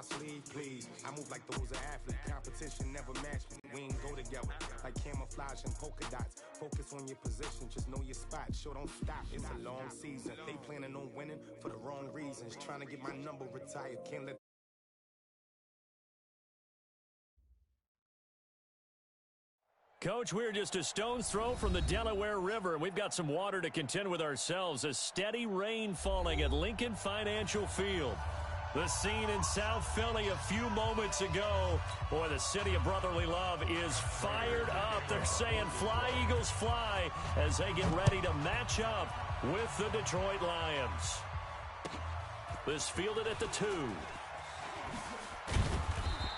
sleeve, please. I move like those are athletes. Competition never match me. We ain't go together like camouflage and polka dots. Focus on your position, just know your spot. Sure, don't stop. It's a long season. They planning on winning for the wrong reasons. Trying to get my number retired. Can't let. Coach, we're just a stone's throw from the Delaware River, and we've got some water to contend with ourselves. A steady rain falling at Lincoln Financial Field. The scene in South Philly a few moments ago. Boy, the city of brotherly love is fired up. They're saying fly, Eagles, fly, as they get ready to match up with the Detroit Lions. This fielded at the 2.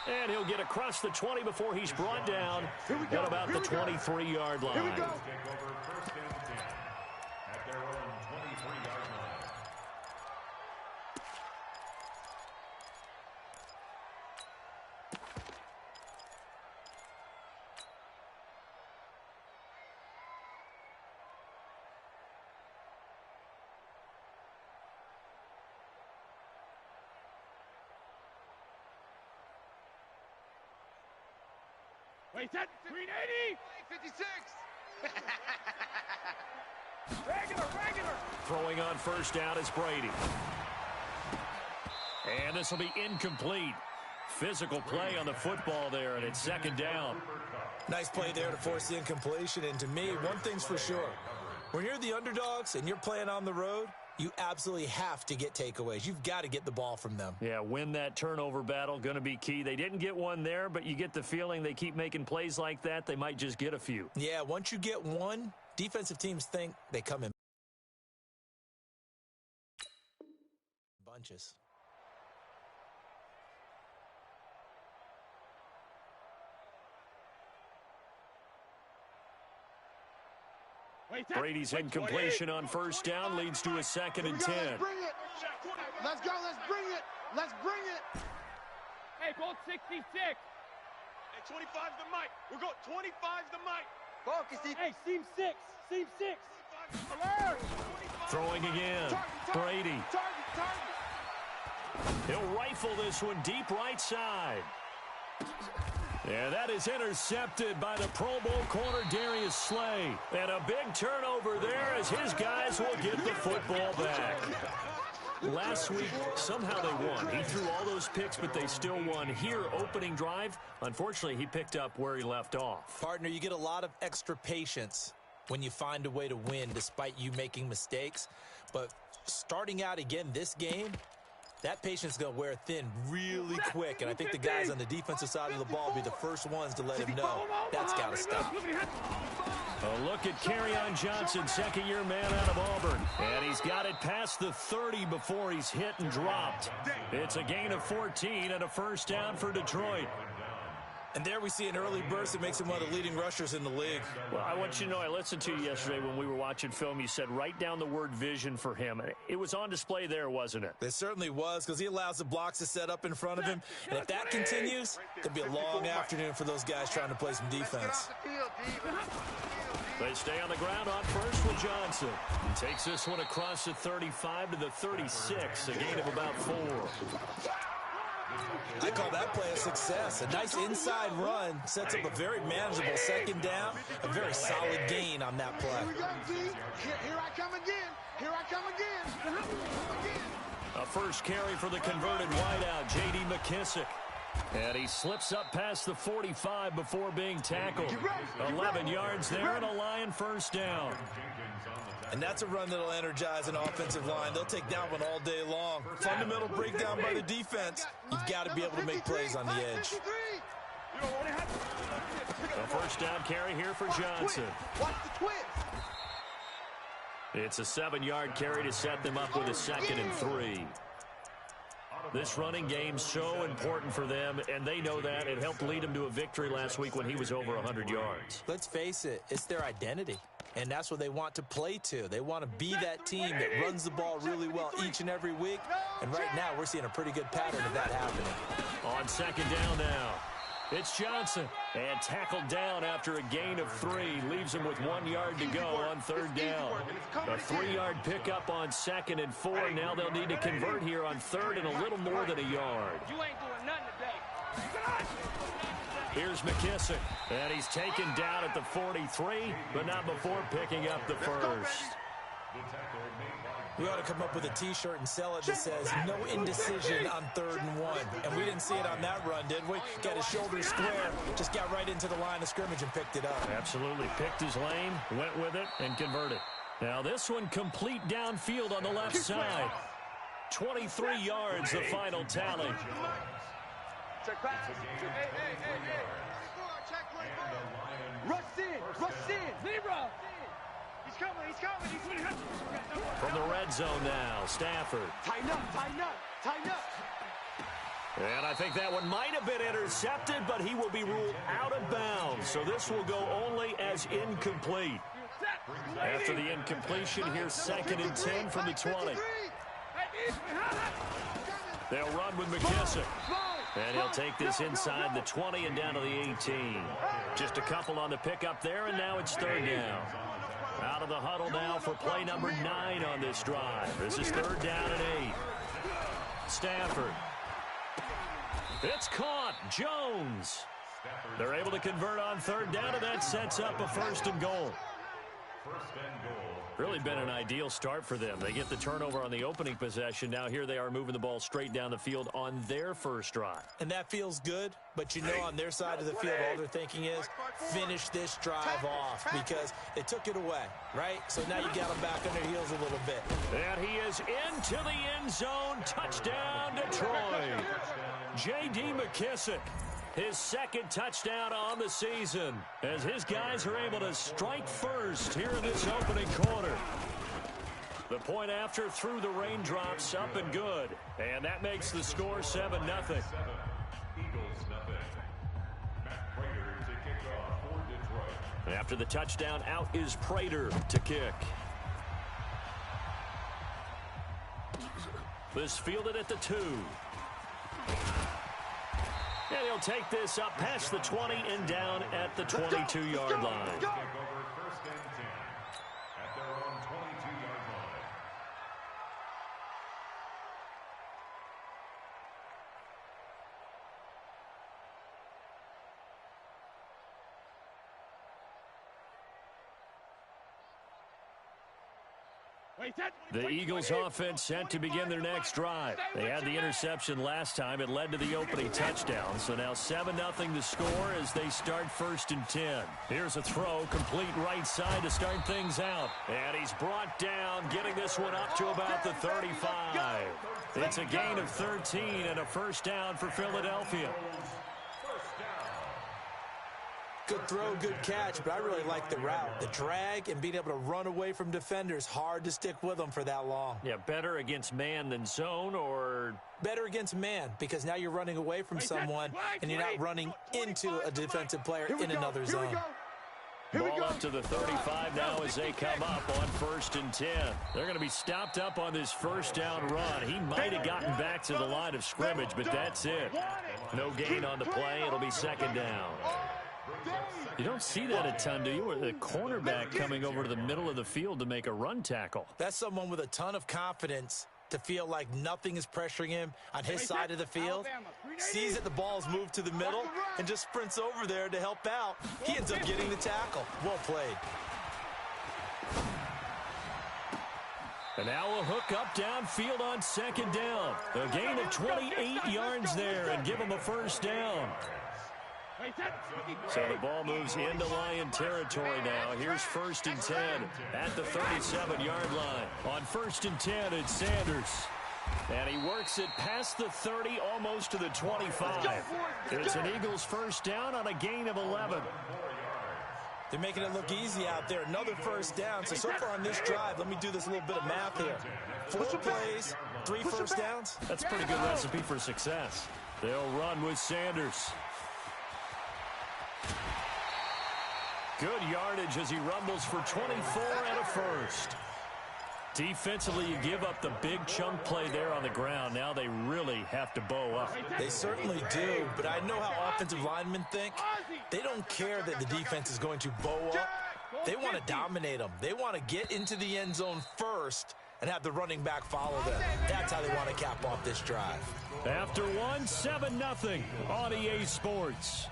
And he'll get across the 20 before he's brought down at about the 23-yard line. Here we go. Take over first and 10 at their own 23-yard line. Wait, that 380! 56! Regular! Throwing on first down is Brady. And this will be incomplete. Physical play on the football there, and it's second down. Nice play there to force the incompletion. And to me, one thing's for sure. When you're the underdogs and you're playing on the road, you absolutely have to get takeaways. You've got to get the ball from them. Yeah, win that turnover battle, going to be key. They didn't get one there, but you get the feeling they keep making plays like that, they might just get a few. Yeah, once you get one, defensive teams think they come in bunches. Brady's incompletion on first down leads to a second and 10. Let's bring it. Let's go. Let's bring it. Let's bring it. Hey, Bolt 66. Hey, 25's the mic. We're going 25's the mic. Focus. Hey, seam 6. Seam 6. Alert. Throwing again. Brady. Target. He'll rifle this one deep right side. Yeah, that is intercepted by the Pro Bowl corner, Darius Slay. And a big turnover there as his guys will get the football back. Last week, somehow they won. He threw all those picks, but they still won. Here, opening drive, unfortunately, he picked up where he left off. Partner, you get a lot of extra patience when you find a way to win despite you making mistakes. But starting out again this game, that patience is going to wear thin really quick, and I think the guys on the defensive side of the ball will be the first ones to let him know that's got to stop. A look at Kerryon Johnson, second-year man out of Auburn. And he's got it past the 30 before he's hit and dropped. It's a gain of 14 and a first down for Detroit. And there we see an early burst that makes him one of the leading rushers in the league. Well, I want you to know, I listened to you yesterday when we were watching film. You said write down the word vision for him. It was on display there, wasn't it? It certainly was, because he allows the blocks to set up in front of him. And if that continues, it'll be a long afternoon for those guys trying to play some defense. They stay on the ground on first with Johnson. He takes this one across the 35 to the 36, a gain of about 4. I call that play a success. A nice inside run sets up a very manageable second down, a very solid gain on that play. Here we go, D. Here I come again. Here I come again. A first carry for the converted wideout, J.D. McKissick. And he slips up past the 45 before being tackled. 11 yards there and a Lion first down. And that's a run that'll energize an offensive line. They'll take that one all day long. Fundamental breakdown by the defense. You've got to be able to make plays on the edge. A first down carry here for Johnson. Watch the twist. It's a 7-yard carry to set them up with a 2nd and 3. This running game's so important for them, and they know that. It helped lead them to a victory last week when he was over 100 yards. Let's face it, it's their identity, and that's what they want to play to. They want to be that team that runs the ball really well each and every week, and right now we're seeing a pretty good pattern of that happening. On second down now, It's Johnson. And tackled down after a gain of 3. Leaves him with 1 yard to go on third down. A 3-yard pickup on 2nd and 4. Now they'll need to convert here on 3rd and a little more than a yard. You ain't doing nothing today. Here's McKissick. And he's taken down at the 43, but not before picking up the first. We ought to come up with a T-shirt and sell it that says, no indecision on 3rd and 1. And we didn't see it on that run, did we? Got his shoulder square, just got right into the line of scrimmage and picked it up. Absolutely. Picked his lane, went with it, and converted. Now this one complete downfield on the left side. 23 yards, the final tally. Rush in. Zebra. He's coming. From the red zone now, Stafford. Tighten up. And I think that one might have been intercepted, but he will be ruled out of bounds. So this will go only as incomplete. After the incompletion, here's 2nd and 10 from the 20. They'll run with McKissick. And he'll take this inside the 20 and down to the 18. Just a couple on the pickup there, and now it's 3rd down. Out of the huddle now for play number 9 on this drive. This is 3rd down and 8. Stafford. It's caught. Jones. They're able to convert on 3rd down, and that sets up a 1st and goal. Really been an ideal start for them. They get the turnover on the opening possession. Now here they are moving the ball straight down the field on their first drive. And that feels good, but you know on their side of the field, all they're thinking is finish this drive off because they took it away, right? So now you got them back on their heels a little bit. And he is into the end zone. Touchdown, Detroit. J.D. McKissick. His 2nd touchdown on the season as his guys are able to strike first here in this opening quarter. The point after through the raindrops up and good. And that makes the score 7-0. After the touchdown, out is Prater to kick. This fielded at the 2. And he'll take this up past the 20 and down at the 22-yard line. The Eagles offense set to begin their next drive. They had the interception last time. It led to the opening touchdown. So now 7-0 the score as they start 1st and 10. Here's a throw, complete right side to start things out. And he's brought down, getting this one up to about the 35. It's a gain of 13 and a 1st down for Philadelphia. Good throw, good catch, but I really like the route. The drag and being able to run away from defenders, hard to stick with them for that long. Yeah, better against man than zone, or better against man, because now you're running away from someone and you're not running into a defensive player in another zone. Ball up to the 35 now as they come up on 1st and 10. They're going to be stopped up on this 1st down run. He might have gotten back to the line of scrimmage, but that's it. No gain on the play. It'll be 2nd down. You don't see that a ton, do you? Or the cornerback coming over to the middle of the field to make a run tackle. That's someone with a ton of confidence to feel like nothing is pressuring him on his side of the field. Sees that the ball's moved to the middle and just sprints over there to help out. He ends up getting the tackle. Well played. And now a hook up downfield on 2nd down. A gain of 28 yards there and give him a 1st down. So the ball moves into Lion territory now. Here's 1st and 10 at the 37-yard line. On 1st and 10, it's Sanders. And he works it past the 30, almost to the 25. It's an Eagles 1st down on a gain of 11. They're making it look easy out there. Another 1st down. So far on this drive, let me do this little bit of math here. 4 plays, 3 1st downs. That's a pretty good recipe for success. They'll run with Sanders. Good yardage as he rumbles for 24 and a 1st. Defensively, you give up the big chunk play there on the ground. Now they really have to bow up. They certainly do, but I know how offensive linemen think. They don't care that the defense is going to bow up. They want to dominate them. They want to get into the end zone first and have the running back follow them. That's how they want to cap off this drive. After 7-0 on EA Sports.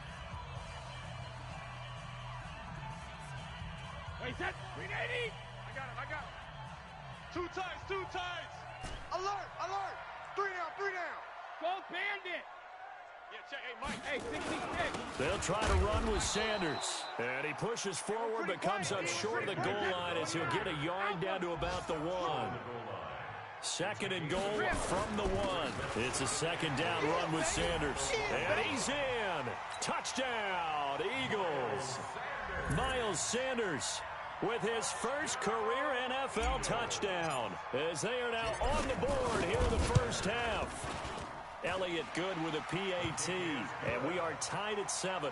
Wait, that 380. I got him. Two times. Alert, alert. 3 down. Go bandit. Yeah, check. Hey, Mike. Hey, 66. They'll try to run with Sanders. And he pushes forward but comes up short of the goal line as he'll get a yard down to about the 1. Second and goal from the 1. It's a second down run with Sanders. And he's in. Touchdown, Eagles. Miles Sanders with his first career NFL touchdown as they are now on the board here in the first half. Elliott good with a PAT, and we are tied at 7.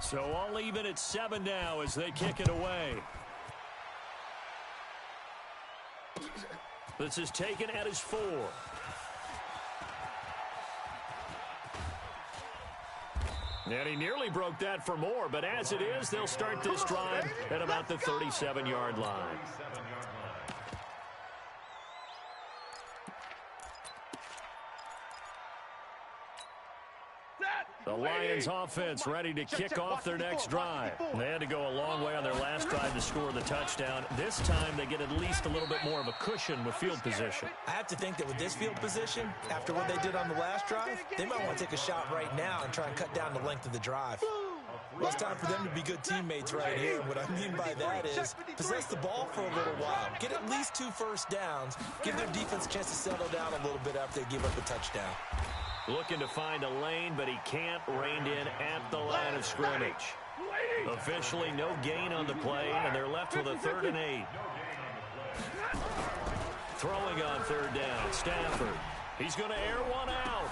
So all even at 7 now as they kick it away. This is taken at his 4. And he nearly broke that for more, but as it is, they'll start this drive at about the 37-yard line. The Lions offense ready to kick off their next drive. They had to go a long way on their last drive to score the touchdown. This time they get at least a little bit more of a cushion with field position. I have to think that with this field position, after what they did on the last drive, they might want to take a shot right now and try and cut down the length of the drive. Well, it's time for them to be good teammates right here. What I mean by that is possess the ball for a little while. Get at least 2 first downs. Give their defense a chance to settle down a little bit after they give up a touchdown. Looking to find a lane, but he can't. Reined in at the line of scrimmage. Officially no gain on the play, and they're left with a 3rd and 8. Throwing on 3rd down, Stafford. He's going to air one out.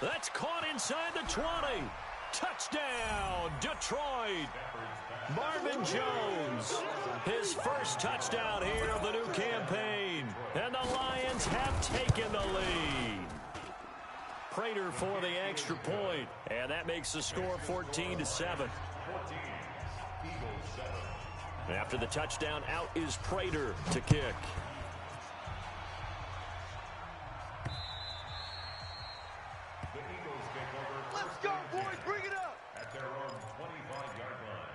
That's caught inside the 20. Touchdown, Detroit. Marvin Jones, his first touchdown here of the new campaign. And the Lions have taken the lead. Prater for the extra point, and that makes the score 14-7. After the touchdown, out is Prater to kick. Let's go, boys. Bring it up. At their own 25-yard line.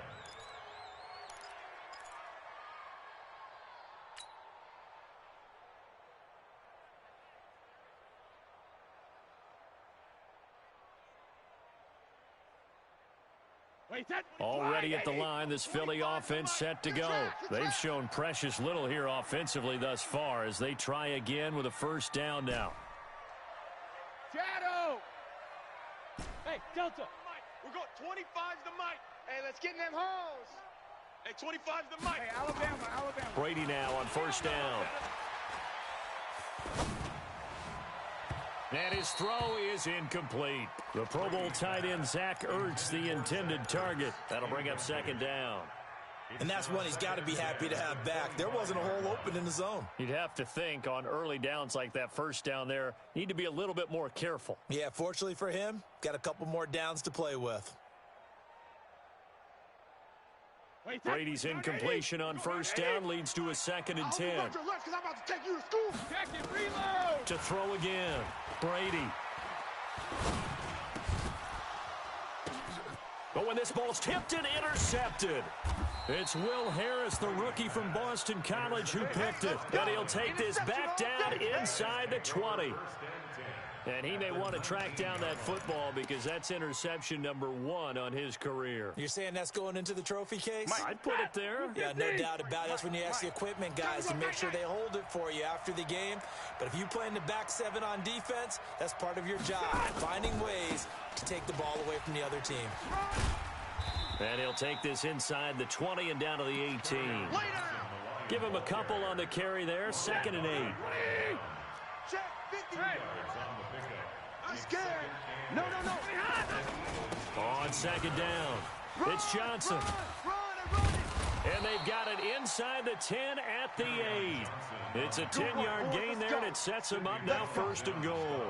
Already at the line, this Philly offense set to go. They've shown precious little here offensively thus far as they try again with a first down now. Shadow. Hey, Delta. We're going 25's the mic. Hey, let's get in them holes. Hey, 25's the mic. Hey, Alabama. Brady now on first down. And his throw is incomplete. The Pro Bowl tight end Zach Ertz, the intended target. That'll bring up second down. And that's one he's got to be happy to have back. There wasn't a hole open in the zone. You'd have to think on early downs like that first down there, need to be a little bit more careful. Yeah, fortunately for him, got a couple more downs to play with. Brady's incompletion on first down leads to a 2nd and 10. I'm about to take you to school. Check it, reload. To throw again, Brady. But when this ball's tipped and intercepted, it's Will Harris, the rookie from Boston College, who picked it. And he'll take this back down inside the 20. And he may want to track down that football because that's interception number 1 on his career. You're saying that's going into the trophy case? I'd put it there. Yeah, no doubt about it. That's when you ask the equipment guys to make sure they hold it for you after the game. But if you play in the back 7 on defense, that's part of your job, finding ways to take the ball away from the other team. And he'll take this inside the 20 and down to the 18. Give him a couple on the carry there. 2nd and 8. Check 50. I'm scared. No. On second down, it's Johnson. Run. And they've got it inside the 10 at the 8. It's a 10-yard gain there, and it sets them up now 1st and goal.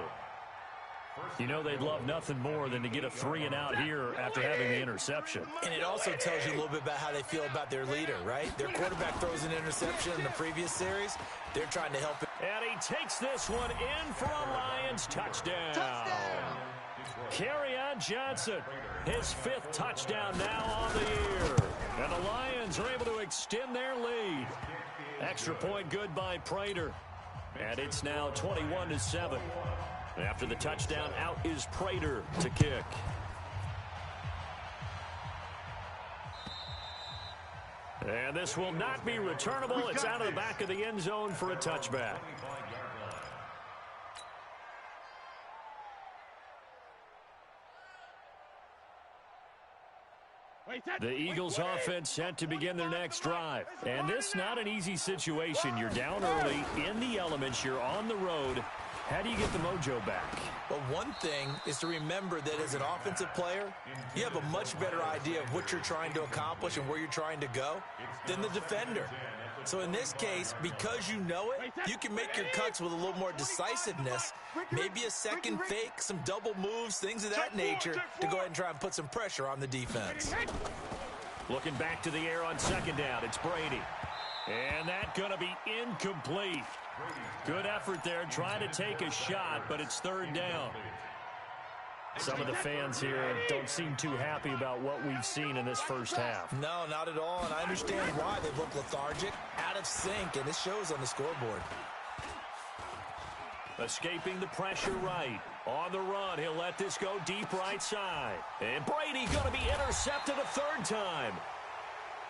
You know they'd love nothing more than to get a 3-and-out here after having the interception. And it also tells you a little bit about how they feel about their leader, right? Their quarterback throws an interception in the previous series. They're trying to help it. And he takes this one in for a Lions touchdown. Kerryon Johnson, his 5th touchdown now on the year. And the Lions are able to extend their lead. Extra point good by Prater. And it's now 21-7. After the touchdown, out is Prater to kick. And this will not be returnable. It's out of the back of the end zone for a touchback. The Eagles offense set to begin their next drive. And this not an easy situation. You're down early, in the elements, you're on the road. How do you get the mojo back? Well, one thing is to remember that as an offensive player, you have a much better idea of what you're trying to accomplish and where you're trying to go than the defender. So in this case, because you know it, you can make your cuts with a little more decisiveness, maybe a second fake, some double moves, things of that nature, to go ahead and try and put some pressure on the defense. Looking back to the air on second down, it's Brady. And that's going to be incomplete. Good effort there, trying to take a shot, but it's 3rd down. Some of the fans here don't seem too happy about what we've seen in this first half. No, not at all, and I understand why. They look lethargic, out of sync, and it shows on the scoreboard. Escaping the pressure right. On the run, he'll let this go deep right side. And Brady going to be intercepted a 3rd time.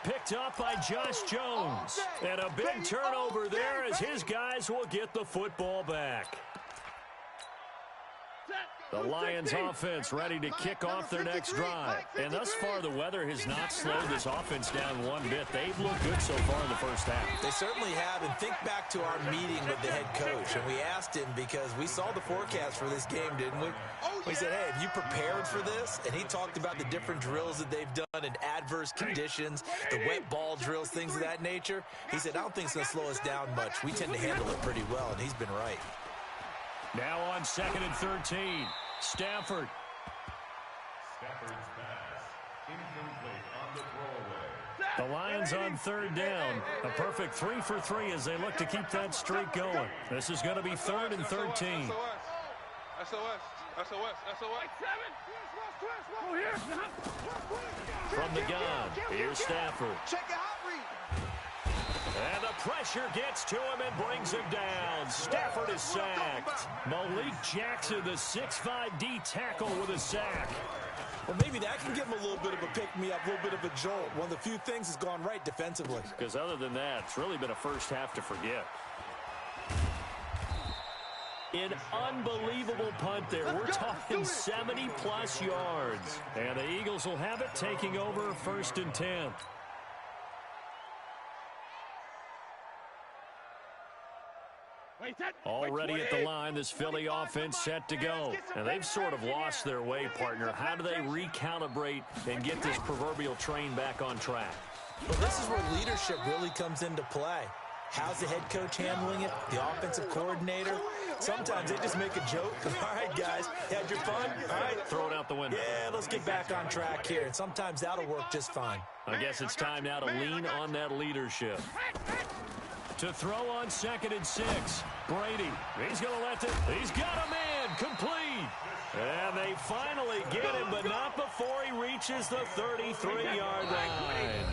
Picked up by Josh Jones. And a big turnover there as his guys will get the football back. The Lions offense ready to kick off their next drive. And thus far, the weather has not slowed this offense down one bit. They've looked good so far in the first half. They certainly have. And think back to our meeting with the head coach. And we asked him because we saw the forecast for this game, didn't we? We said, hey, have you prepared for this? And he talked about the different drills that they've done in adverse conditions, the wet ball drills, things of that nature. He said, I don't think it's going to slow us down much. We tend to handle it pretty well, and he's been right. Now on 2nd and 13, Stafford. Stafford's pass, incomplete on the throwaway. The Lions on 3rd down. A perfect 3 for 3 as they look to keep that streak going. This is going to be 3rd and 13. From the gun, here's Stafford. Check the hot read. And the pressure gets to him and brings him down. Stafford is sacked. Malik Jackson, the 6'5" D tackle with a sack. Well, maybe that can give him a little bit of a pick-me-up, a little bit of a jolt. One of the few things that's gone right defensively. Because other than that, it's really been a first half to forget. An unbelievable punt there. We're talking 70-plus yards. And the Eagles will have it, taking over 1st and 10. Already at the line, this Philly offense set to go. And they've sort of lost their way, partner. How do they recalibrate and get this proverbial train back on track? Well, this is where leadership really comes into play. How's the head coach handling it? The offensive coordinator? Sometimes they just make a joke. All right, guys, had your fun? All right. Throw it out the window. Yeah, let's get back on track here. And sometimes that'll work just fine. I guess it's time now to lean on that leadership. To throw on 2nd and 6. Brady, he's going to let it. He's got a man, complete. And they finally get him, but not before he reaches the 33-yard line.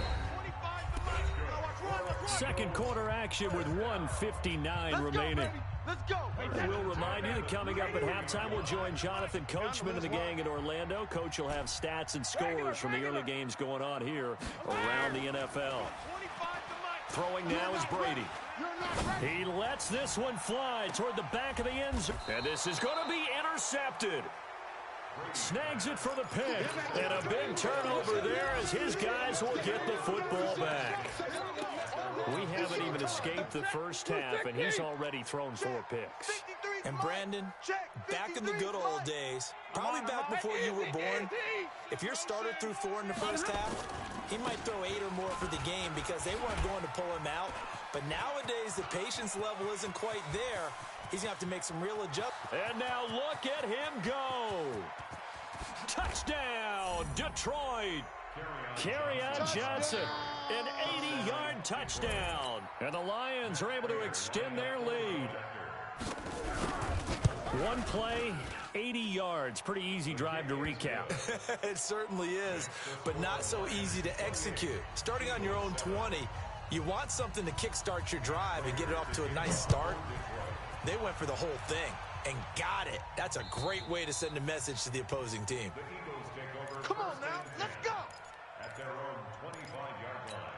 Second quarter action with 1:59 remaining. Let's go. And we'll remind you that coming up at halftime, we'll join Jonathan Coachman and the gang in Orlando. Coach will have stats and scores from the early games going on here around the NFL. Throwing now is Brady. He lets this one fly toward the back of the end zone. And this is going to be intercepted. Snags it for the pick. And a big turnover there as his guys will get the football back. We haven't even escaped the first half, and he's already thrown 4 picks. And Brandon, back in the good old days, probably back before you were born, if your starter threw 4 in the first half, he might throw 8 or more for the game because they weren't going to pull him out. But nowadays, the patience level isn't quite there. He's going to have to make some real adjustments. And now look at him go. Touchdown, Detroit. Kerryon Johnson, an 80-yard touchdown. And the Lions are able to extend their lead. One play, 80 yards. Pretty easy drive to recap. It certainly is, but not so easy to execute. Starting on your own 20, you want something to kickstart your drive and get it off to a nice start. They went for the whole thing and got it. That's a great way to send a message to the opposing team. Come on now, let's go. At their own 25-yard line.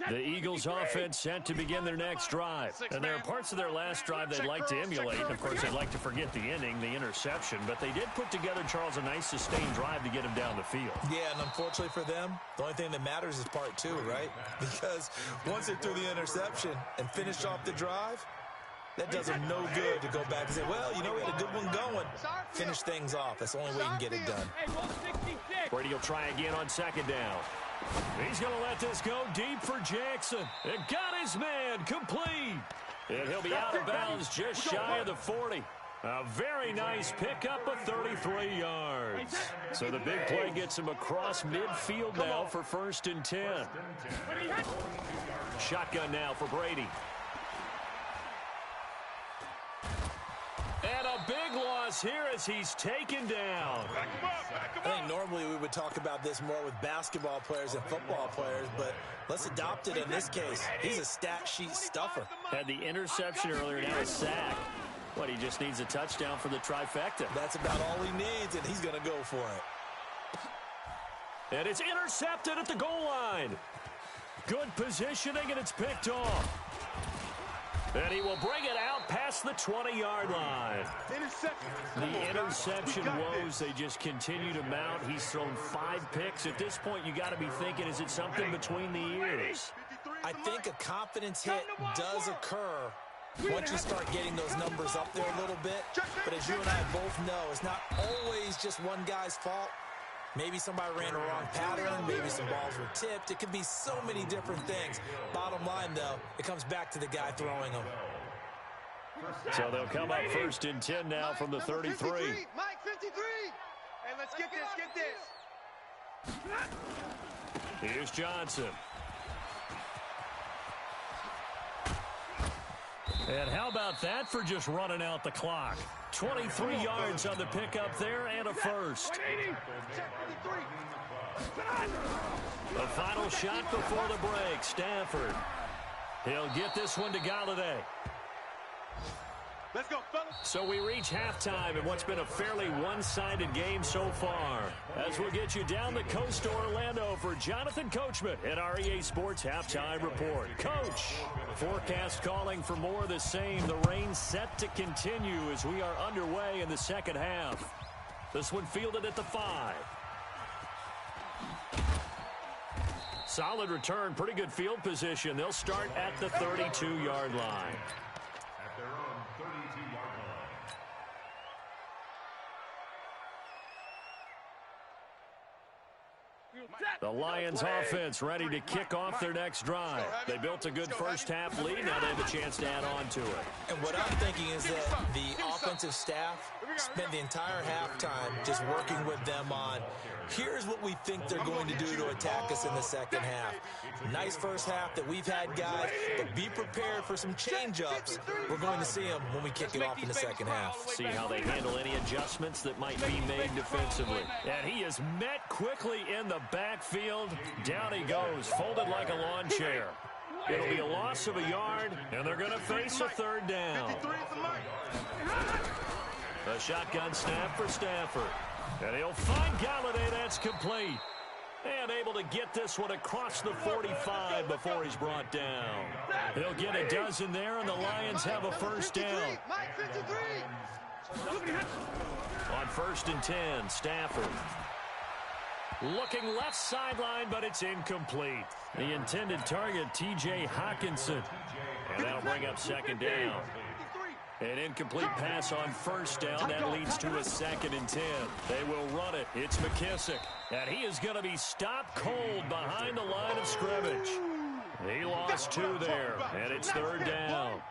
The Eagles offense set to begin their next drive. And there are parts of their last drive they'd like to emulate. Of course, they'd like to forget the inning, the interception. But they did put together, Charles, a nice sustained drive to get him down the field. Yeah, and unfortunately for them, the only thing that matters is part 2, right? Because once they threw the interception and finished off the drive, that does them no good to go back and say, well, you know, we had a good one going. Finish things off. That's the only way you can get it done. Brady will try again on second down. He's going to let this go deep for Jackson. It got his man complete. And he'll be out of bounds just shy of the 40. A very nice pickup of 33 yards. So the big play gets him across midfield now for 1st and 10. Shotgun now for Brady. And a big loss here as he's taken down. I think normally we would talk about this more with basketball players and football players, but let's adopt it in this case. He's a stat sheet stuffer. Had the interception earlier, now a sack. What, he just needs a touchdown for the trifecta. That's about all he needs, and he's going to go for it. And it's intercepted at the goal line. Good positioning, and it's picked off. And he will bring it out past the 20-yard line. The interception woes, they just continue to mount. He's thrown 5 picks. At this point, you got to be thinking, is it something between the ears? I think a confidence hit does occur once you start getting those numbers up there a little bit. But as you and I both know, it's not always just one guy's fault. Maybe somebody ran a wrong pattern. Maybe some balls were tipped. It could be so many different things. Bottom line, though, it comes back to the guy throwing them. So they'll come up 1st and 10 now from the 33. Mike, 53. Hey, let's get this. Here's Johnson. And how about that for just running out the clock? 23 yards on the pickup there and a first. The final shot before the break, Stafford. He'll get this one to Galladay. Let's go, fellas. So we reach halftime in what's been a fairly one-sided game so far. As we'll get you down the coast to Orlando for Jonathan Coachman at our EA Sports Halftime Report. Coach, forecast calling for more of the same. The rain set to continue as we are underway in the second half. This one fielded at the 5. Solid return, pretty good field position. They'll start at the 32-yard line. At their own 32-yard line. The Lions offense ready to kick off their next drive. They built a good first half lead. Now they have a chance to add on to it. And what I'm thinking is that the offensive staff spent the entire halftime just working with them on, here's what we think they're going to do to attack us in the second half. Nice first half that we've had, guys, but be prepared for some change-ups. We're going to see them when we kick it off in the second half. See how they handle any adjustments that might be made defensively. And he is met quickly in the backfield. Down he goes, folded like a lawn chair. It'll be a loss of a yard, and they're going to face a third down. A shotgun snap for Stafford. And he'll find Galladay. That's complete. And able to get this one across the 45 before he's brought down. He'll get a dozen there, and the Lions have a first down. On 1st and 10, Stafford. Looking left sideline, but it's incomplete. The intended target, T.J. Hawkinson. And that'll bring up second down. An incomplete pass on first down. That leads to a 2nd and 10. They will run it. It's McKissick. And he is going to be stopped cold behind the line of scrimmage. He lost 2 there, and it's 3rd down.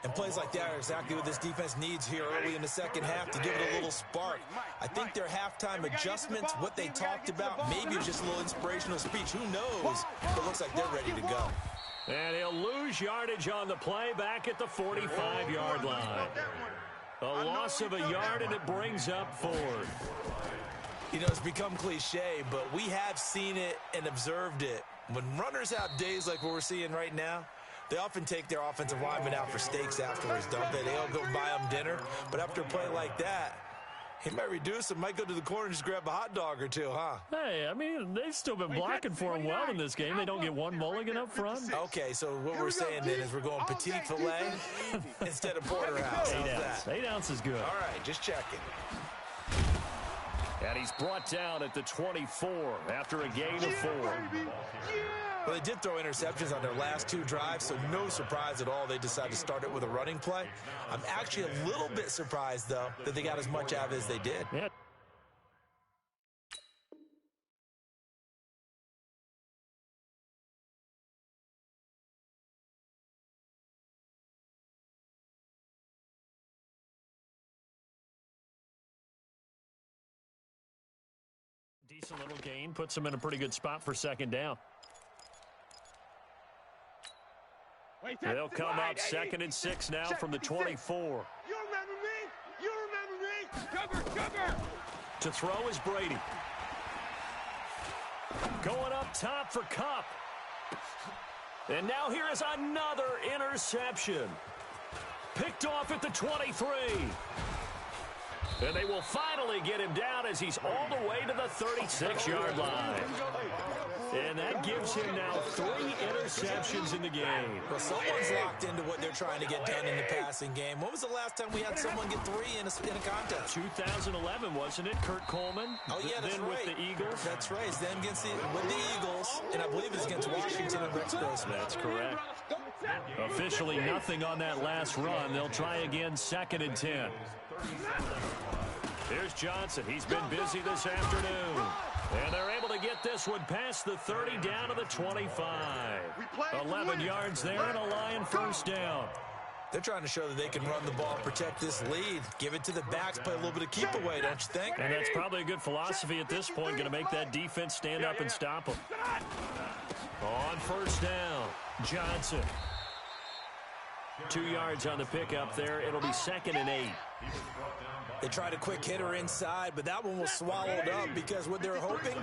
And plays like that are exactly what this defense needs here early in the second half to give it a little spark. I think their halftime adjustments, what they talked about, maybe just a little inspirational speech. Who knows? But it looks like they're ready to go. And he'll lose yardage on the play back at the 45-yard line. A loss of a yard, and it brings up 4th. You know, it's become cliche, but we have seen it and observed it. When runners have days like what we're seeing right now, they often take their offensive linemen out for steaks afterwards, don't they? They all go buy them dinner. But after a play like that, he might reduce and might go to the corner and just grab a hot dog or two, huh? Hey, I mean, they've still been blocking for him well in this game. They don't get one mulligan up front. Okay, so what we're saying then is we're going petite filet instead of porterhouse. 8 ounces good. All right, just checking. And he's brought down at the 24 after a gain of 4. Well, they did throw interceptions on their last 2 drives, so no surprise at all they decided to start it with a running play. I'm actually a little bit surprised, though, that they got as much out of it as they did. Yeah. Decent little gain, puts them in a pretty good spot for 2nd down. They'll come up 2nd and 6 now from the 24. You remember me? You remember me? Cover! To throw is Brady. Going up top for Kupp. And now here is another interception. Picked off at the 23. And they will finally get him down as he's all the way to the 36-yard line. And that gives him now 3 interceptions in the game. Well, someone's locked into what they're trying to get done in the passing game. When was the last time we had someone get 3 in a contest? 2011, wasn't it? Kurt Coleman. Oh, yeah, that's then right. With the Eagles. That's right. It's then with the Eagles, and I believe it's against Washington and Rex Grossman. That's correct. Officially nothing on that last run. They'll try again 2nd and 10. Here's Johnson. He's been busy this afternoon. And they're able to get this one past the 30 down to the 25. 11 yards there and a Lion 1st down. They're trying to show that they can run the ball, protect this lead, give it to the backs, play a little bit of keep away, don't you think? And that's probably a good philosophy at this point, going to make that defense stand up and stop them. On 1st down, Johnson. 2 yards on the pickup there. It'll be 2nd and 8. They tried a quick hitter inside, but that one was swallowed up because what they're hoping,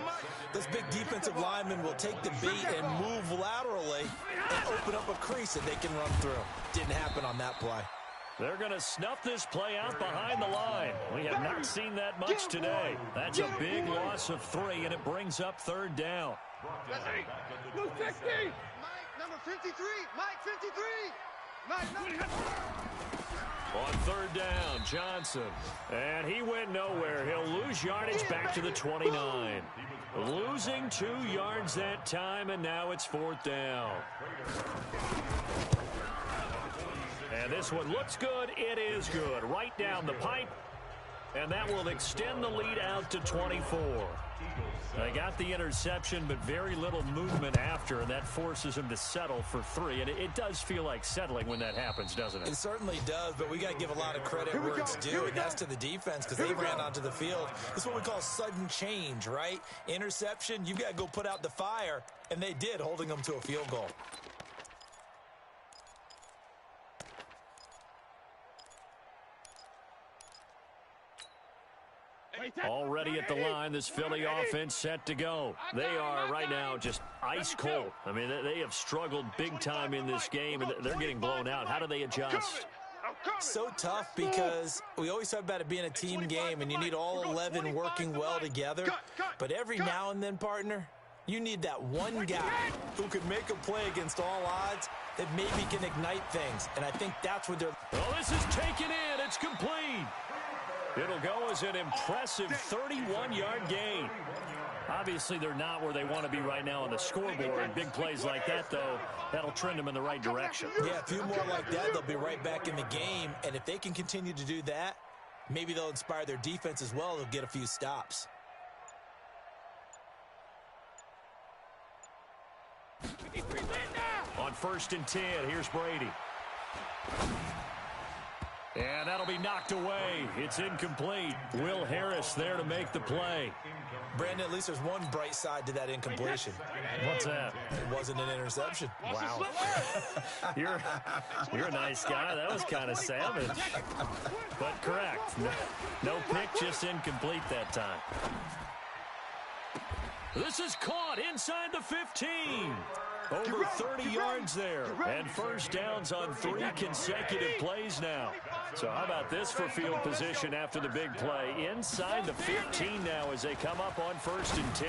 this big defensive lineman will take the beat and move laterally and open up a crease that they can run through. Didn't happen on that play. They're going to snuff this play out behind the line. We have not seen that much today. That's a big loss of 3, and it brings up 3rd down. Move 50! Mike, number 53! Mike, 53! Mike, On 3rd down, Johnson. And he went nowhere. He'll lose yardage back to the 29. Losing 2 yards that time, and now it's 4th down. And this one looks good. It is good. Right down the pipe. And that will extend the lead out to 24. They got the interception, but very little movement after, and that forces him to settle for 3. And it does feel like settling when that happens, doesn't it? It certainly does, but we got to give a lot of credit where it's due, and that's to the defense because they ran onto the field. This is what we call sudden change, right? Interception, you got to go put out the fire, and they did, holding them to a field goal. Already at the line, this Philly offense set to go. They are right now just ice cold. I mean, they have struggled big time in this game, and they're getting blown out. How do they adjust? So tough because we always talk about it being a team game, and you need all 11 working well together. But every now and then, partner, you need that one guy who could make a play against all odds that maybe can ignite things. And I think that's what they're... Well, this is taken in. It's complete. It'll go as an impressive 31-yard gain. Obviously, they're not where they want to be right now on the scoreboard. Big plays like that, though, that'll trend them in the right direction. Yeah, a few more like that, they'll be right back in the game. And if they can continue to do that, maybe they'll inspire their defense as well. They'll get a few stops. On 1st and 10, here's Brady. And that'll be knocked away. It's incomplete. Will Harris there to make the play. Brandon, at least there's one bright side to that incompletion. What's that? It wasn't an interception. Wow. You're a nice guy. That was kind of savage. But correct. No pick, just incomplete that time. This is caught inside the 15. Over 30 yards there. And first downs on 3 consecutive plays now. So how about this for field position after the big play? Inside the 15 now as they come up on 1st and 10.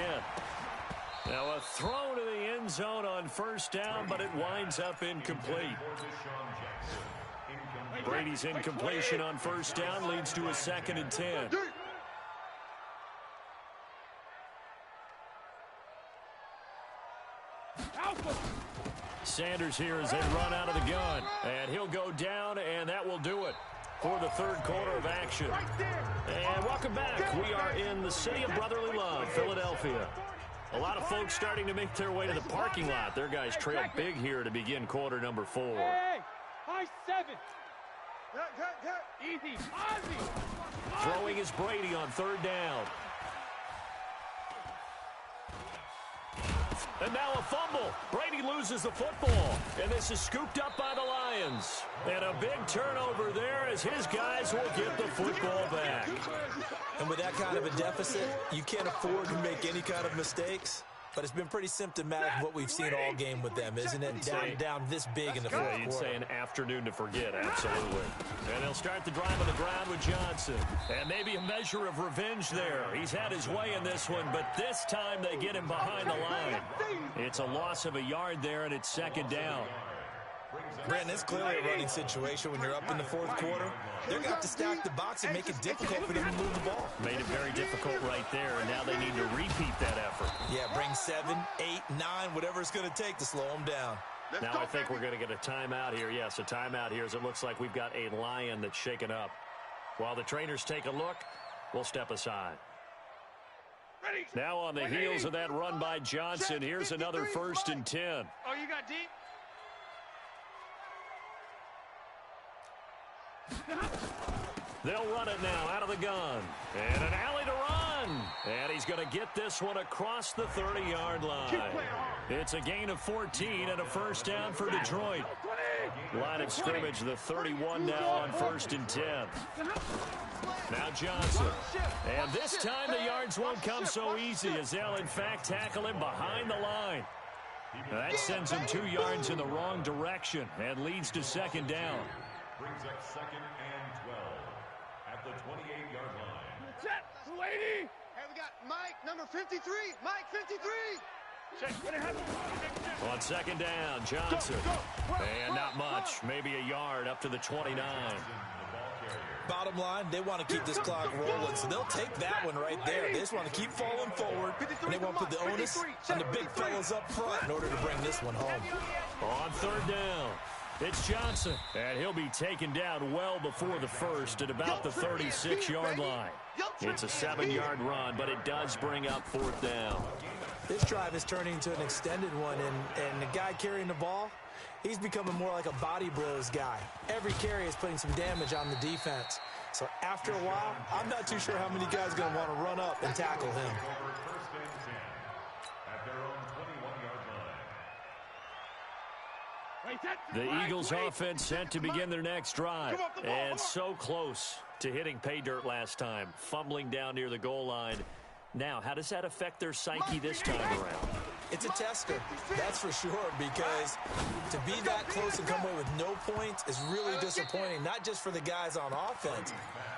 Now a throw to the end zone on first down, but it winds up incomplete. Brady's incompletion on first down leads to a 2nd and 10. Sanders here as they run out of the gun. And he'll go down, and that will do it for the 3rd quarter of action. And welcome back. We are in the city of brotherly love, Philadelphia. A lot of folks starting to make their way to the parking lot. Their guys trail big here to begin quarter number 4. Hey, high 7. Easy, Ozzy. Throwing is Brady on 3rd down. And now a fumble. Brady loses the football. And this is scooped up by the Lions. And a big turnover there as his guys will get the football back. And with that kind of a deficit, you can't afford to make any kind of mistakes. But it's been pretty symptomatic of what we've seen all game with them, isn't it? Down this big in the 4th quarter. You'd say an afternoon to forget, absolutely. And they'll start the drive on the ground with Johnson. And maybe a measure of revenge there. He's had his way in this one, but this time they get him behind the line. It's a loss of a yard there, and it's 2nd down. Brandon, it's clearly a running situation when you're up in the 4th quarter. They're going to have to stack the box and make it difficult for them to move the ball. Made it very difficult right there, and now they need to repeat that effort. Yeah, bring 7, 8, 9, whatever it's going to take to slow them down. Now I think we're going to get a timeout here. Yes, a timeout here as it looks like we've got a Lion that's shaken up. While the trainers take a look, we'll step aside. Now on the heels of that run by Johnson, here's another 1st and 10. Oh, you got deep? They'll run it now out of the gun. And an alley to run. And he's going to get this one across the 30-yard line. It's a gain of 14 and a first down for Detroit. Line of scrimmage, the 31 now on 1st and 10. Now Johnson. And this time the yards won't come so easy as they'll, in fact, tackle him behind the line. That sends him 2 yards in the wrong direction and leads to 2nd down. Brings up 2nd and 12 at the 28-yard line. Set, 280. Hey, we got Mike, number 53. Mike, 53. On 2nd down, Johnson. And not much. Maybe a yard up to the 29. Bottom line, they want to keep this clock rolling, so they'll take that one right there. They just want to keep falling forward, and they want to put the onus on the big fellas up front in order to bring this one home. On 3rd down, it's Johnson, and he'll be taken down well before the first at about the 36-yard line. It's a 7-yard run, but it does bring up 4th down. This drive is turning into an extended one, and the guy carrying the ball, he's becoming more like a body blows guy. Every carry is putting some damage on the defense. So after a while, I'm not too sure how many guys are going to want to run up and tackle him. The Eagles offense set to begin their next drive. And so close to hitting pay dirt last time, fumbling down near the goal line. Now, how does that affect their psyche this time around? It's a tester, that's for sure, because to be that close and come away with no points is really disappointing, not just for the guys on offense,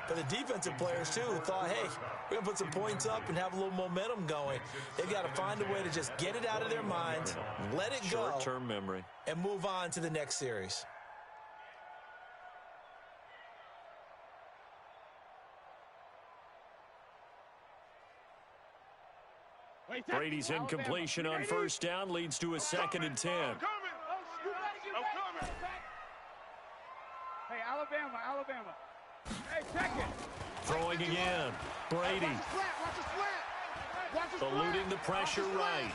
but the defensive players, too, who thought, hey, we're going to put some points up and have a little momentum going. They've got to find a way to just get it out of their minds, let it go, short-term memory, and move on to the next series. Brady's incompletion on first down leads to a 2nd and 10. I'm coming. Hey, Alabama. Hey, check it. Throwing again. Brady Watch the slant. eluding the pressure right.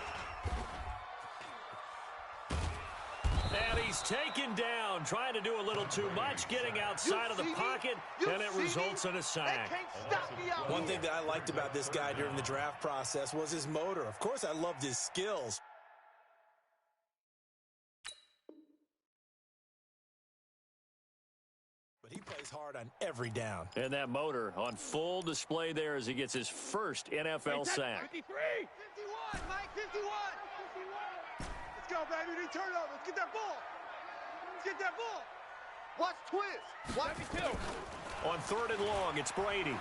And he's taken down, trying to do a little too much, getting outside of the pocket, and it results in a sack. One thing that I liked about this guy during the draft process was his motor. Of course, I loved his skills. But he plays hard on every down. And that motor on full display there as he gets his first NFL sack. 53. 51, Mike, 51. Let's go, baby. They turn over. Let's get that ball. Watch twist. Watch 72. On 3rd and long, it's Brady.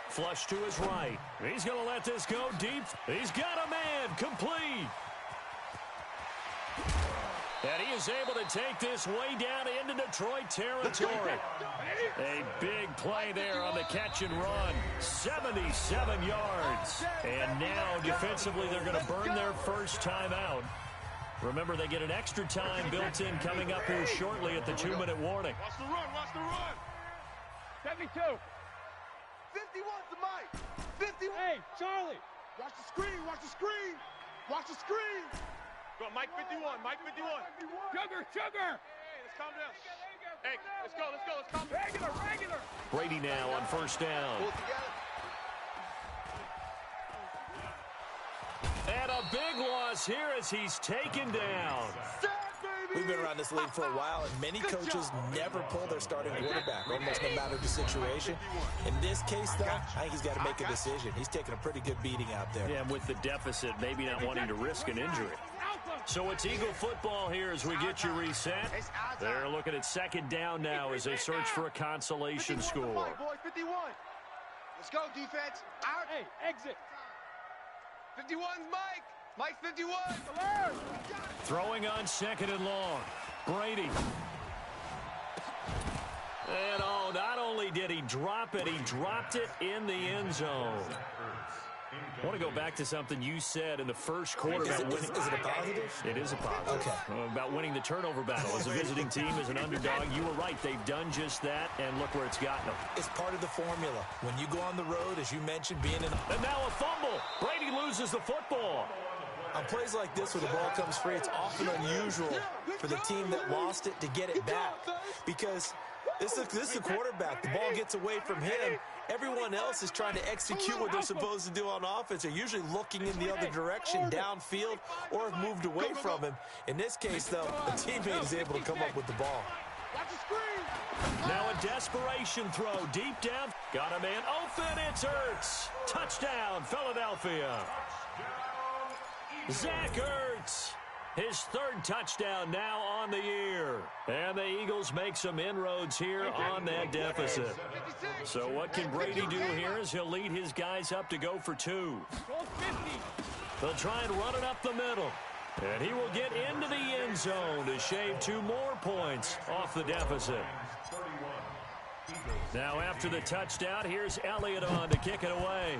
Flush to his right. He's going to let this go deep. He's got a man. Complete. And he is able to take this way down into Detroit territory. A big play there on the catch and run. 77 yards. And now, defensively, they're going to burn their first timeout. Remember, they get an extra time built in coming up here shortly at the 2-minute warning. Watch the run. 72. 51's the mic. 51. Hey, Charlie. Watch the screen. Go, Mike 51. Sugar. Hey, let's calm down. Hey, let's calm down. Regular. Brady now on first down. Pull together. And a big loss here as he's taken down. We've been around this league for a while, and many coaches never pull their starting quarterback, almost no matter the situation. In this case, though, I think he's got to make a decision. He's taking a pretty good beating out there. Yeah, and with the deficit, maybe not wanting to risk an injury. So it's Eagle football here as we get you reset. They're looking at 2nd down now as they search for a consolation score. 51. Let's go, defense. Out. Hey, exit. 51's Mike. Mike's 51. Throwing on 2nd and long. Brady. And not only did he drop it, he dropped it in the end zone. I want to go back to something you said in the first quarter. Is it a positive? It is a positive. Okay. About winning the turnover battle. As a visiting team, as an underdog, you were right. They've done just that, and look where it's gotten them. It's part of the formula. When you go on the road, as you mentioned, being in... And now a fumble. Brady loses the football. On plays like this where the ball comes free, it's often unusual for the team that lost it to get it back. Because this is the quarterback. The ball gets away from him. Everyone else is trying to execute what they're supposed to do on offense. They're usually looking in the other direction, downfield, or have moved away from him. In this case, though, a teammate is able to come up with the ball. Now a desperation throw deep down. Got a man open. It's Ertz. Touchdown, Philadelphia. Zach Ertz. His 3rd touchdown now on the year. And the Eagles make some inroads here on that deficit. So what can Brady do here as he'll lead his guys up to go for 2. They'll try and run it up the middle. And he will get into the end zone to shave 2 more points off the deficit. Now after the touchdown, here's Elliott on to kick it away.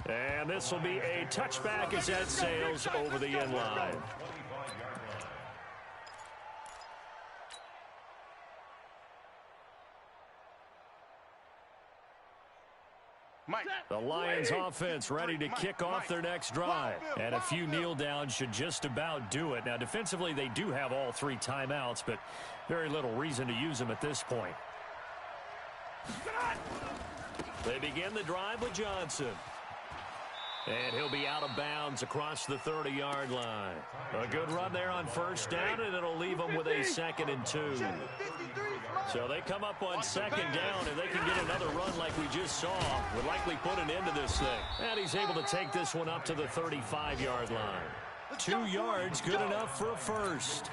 And this will be a touchback as that sails over the end line. The Lions offense ready to kick off their next drive. And a few kneel downs should just about do it. Now defensively they do have all 3 timeouts, but very little reason to use them at this point. They begin the drive with Johnson. And he'll be out of bounds across the 30-yard line. A good run there on first down, and it'll leave them with a 2nd and 2. So they come up on 2nd down, and they can get another run like we just saw. Would likely put an end to this thing. And he's able to take this one up to the 35-yard line. 2 yards, good enough for a first.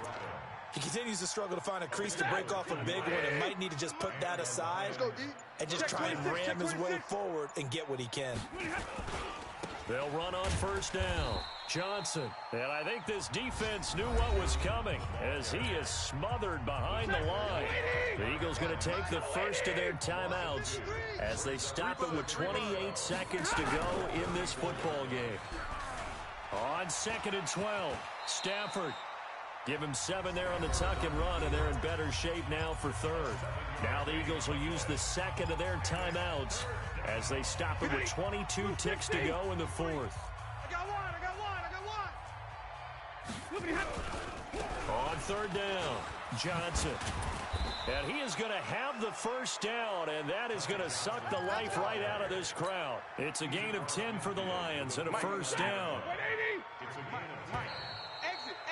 He continues to struggle to find a crease to break off a big one and might need to just put that aside and just try and ram his way forward and get what he can. They'll run on first down. Johnson. And I think this defense knew what was coming as he is smothered behind the line. The Eagles going to take the first of their timeouts as they stop it with 28 seconds to go in this football game. On 2nd and 12, Stafford. Give him 7 there on the tuck and run, and they're in better shape now for 3rd. Now the Eagles will use the second of their timeouts as they stop it with 22 ticks to go in the 4th. I got one. On 3rd down, Johnson. And he is going to have the first down, and that is going to suck the life right out of this crowd. It's a gain of 10 for the Lions and a first down. It's a gain of 10.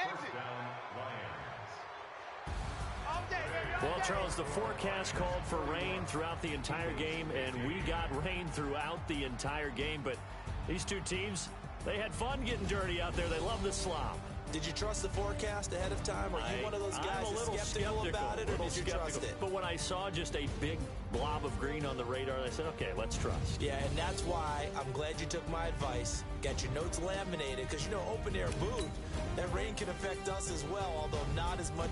First down, Lions. Well, Charles, the forecast called for rain throughout the entire game, and we got rain throughout the entire game. But these two teams, they had fun getting dirty out there. They love the slop. Did you trust the forecast ahead of time? Are you one of those guys that's skeptical about it, or did you trust it? But when I saw just a big blob of green on the radar, I said, okay, let's trust. Yeah, and that's why I'm glad you took my advice. Got your notes laminated, because, you know, open-air booth, that rain can affect us as well, although not as much